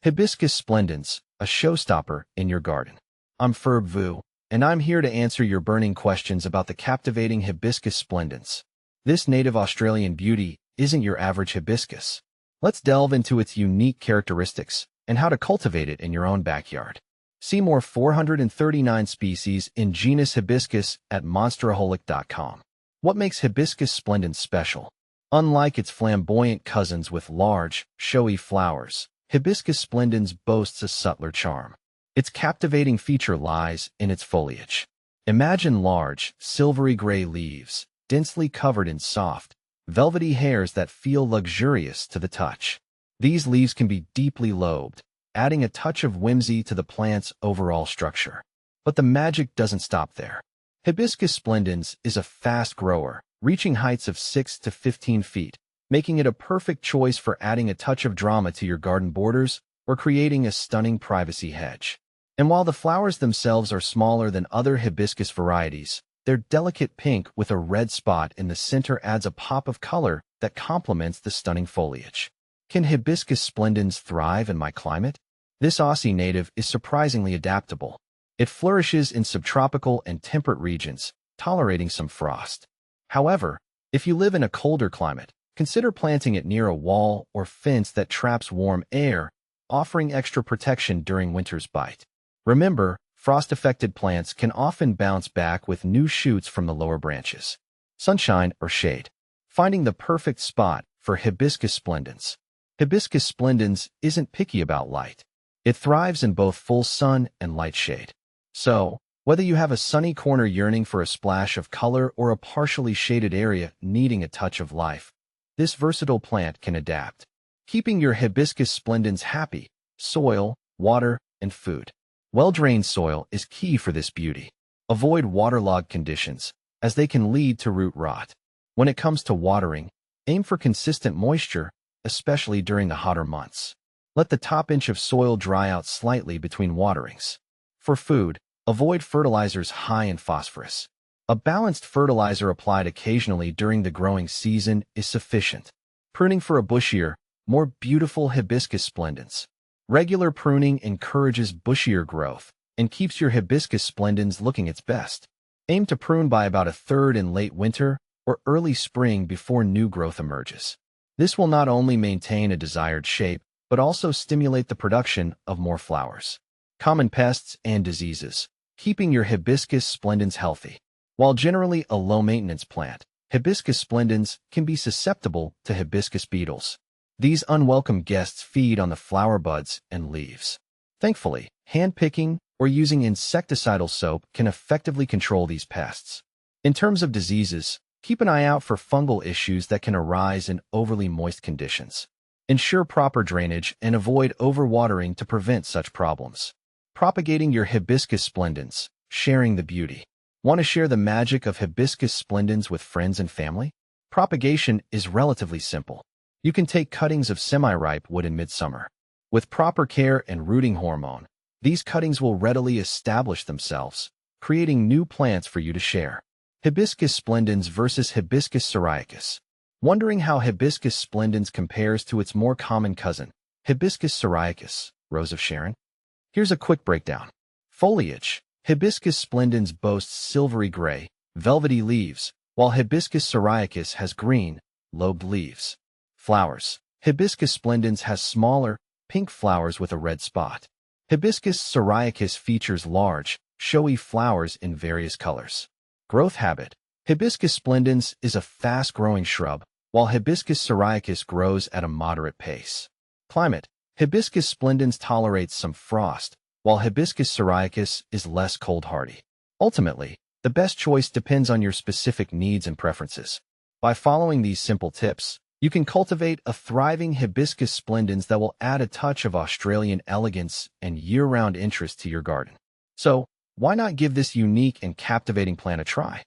Hibiscus splendens, a showstopper in your garden. I'm Ferb Vu, and I'm here to answer your burning questions about the captivating Hibiscus splendens. This native Australian beauty isn't your average hibiscus. Let's delve into its unique characteristics and how to cultivate it in your own backyard. See more 439 species in genus Hibiscus at monsteraholic.com. What makes Hibiscus splendens special? Unlike its flamboyant cousins with large, showy flowers, Hibiscus splendens boasts a subtler charm. Its captivating feature lies in its foliage. Imagine large, silvery gray leaves, densely covered in soft, velvety hairs that feel luxurious to the touch. These leaves can be deeply lobed, adding a touch of whimsy to the plant's overall structure. But the magic doesn't stop there. Hibiscus splendens is a fast grower, reaching heights of 6 to 15 feet, making it a perfect choice for adding a touch of drama to your garden borders or creating a stunning privacy hedge. And while the flowers themselves are smaller than other hibiscus varieties, their delicate pink with a red spot in the center adds a pop of color that complements the stunning foliage. Can Hibiscus splendens thrive in my climate? This Aussie native is surprisingly adaptable. It flourishes in subtropical and temperate regions, tolerating some frost. However, if you live in a colder climate, consider planting it near a wall or fence that traps warm air, offering extra protection during winter's bite. Remember, frost-affected plants can often bounce back with new shoots from the lower branches. Sunshine or shade. Finding the perfect spot for Hibiscus splendens. Hibiscus splendens isn't picky about light. It thrives in both full sun and light shade. So, whether you have a sunny corner yearning for a splash of color or a partially shaded area needing a touch of life, this versatile plant can adapt, keeping your Hibiscus splendens happy. Soil, water, and food. Well-drained soil is key for this beauty. Avoid waterlogged conditions, as they can lead to root rot. When it comes to watering, aim for consistent moisture, especially during the hotter months. Let the top inch of soil dry out slightly between waterings. For food, avoid fertilizers high in phosphorus. A balanced fertilizer applied occasionally during the growing season is sufficient. Pruning for a bushier, more beautiful Hibiscus splendens. Regular pruning encourages bushier growth and keeps your Hibiscus splendens looking its best. Aim to prune by about a third in late winter or early spring before new growth emerges. This will not only maintain a desired shape, but also stimulate the production of more flowers. Common pests and diseases. Keeping your Hibiscus splendens healthy. While generally a low-maintenance plant, Hibiscus splendens can be susceptible to hibiscus beetles. These unwelcome guests feed on the flower buds and leaves. Thankfully, hand-picking or using insecticidal soap can effectively control these pests. In terms of diseases, keep an eye out for fungal issues that can arise in overly moist conditions. Ensure proper drainage and avoid overwatering to prevent such problems. Propagating your Hibiscus splendens, sharing the beauty. Want to share the magic of Hibiscus splendens with friends and family? Propagation is relatively simple. You can take cuttings of semi-ripe wood in midsummer. With proper care and rooting hormone, these cuttings will readily establish themselves, creating new plants for you to share. Hibiscus splendens versus Hibiscus syriacus. Wondering how Hibiscus splendens compares to its more common cousin, Hibiscus syriacus, Rose of Sharon? Here's a quick breakdown. Foliage. Hibiscus splendens boasts silvery gray, velvety leaves, while Hibiscus syriacus has green, lobed leaves. Flowers. Hibiscus splendens has smaller, pink flowers with a red spot. Hibiscus syriacus features large, showy flowers in various colors. Growth habit. Hibiscus splendens is a fast-growing shrub, while Hibiscus syriacus grows at a moderate pace. Climate. Hibiscus splendens tolerates some frost, while Hibiscus syriacus is less cold-hardy. Ultimately, the best choice depends on your specific needs and preferences. By following these simple tips, you can cultivate a thriving Hibiscus splendens that will add a touch of Australian elegance and year-round interest to your garden. So, why not give this unique and captivating plant a try?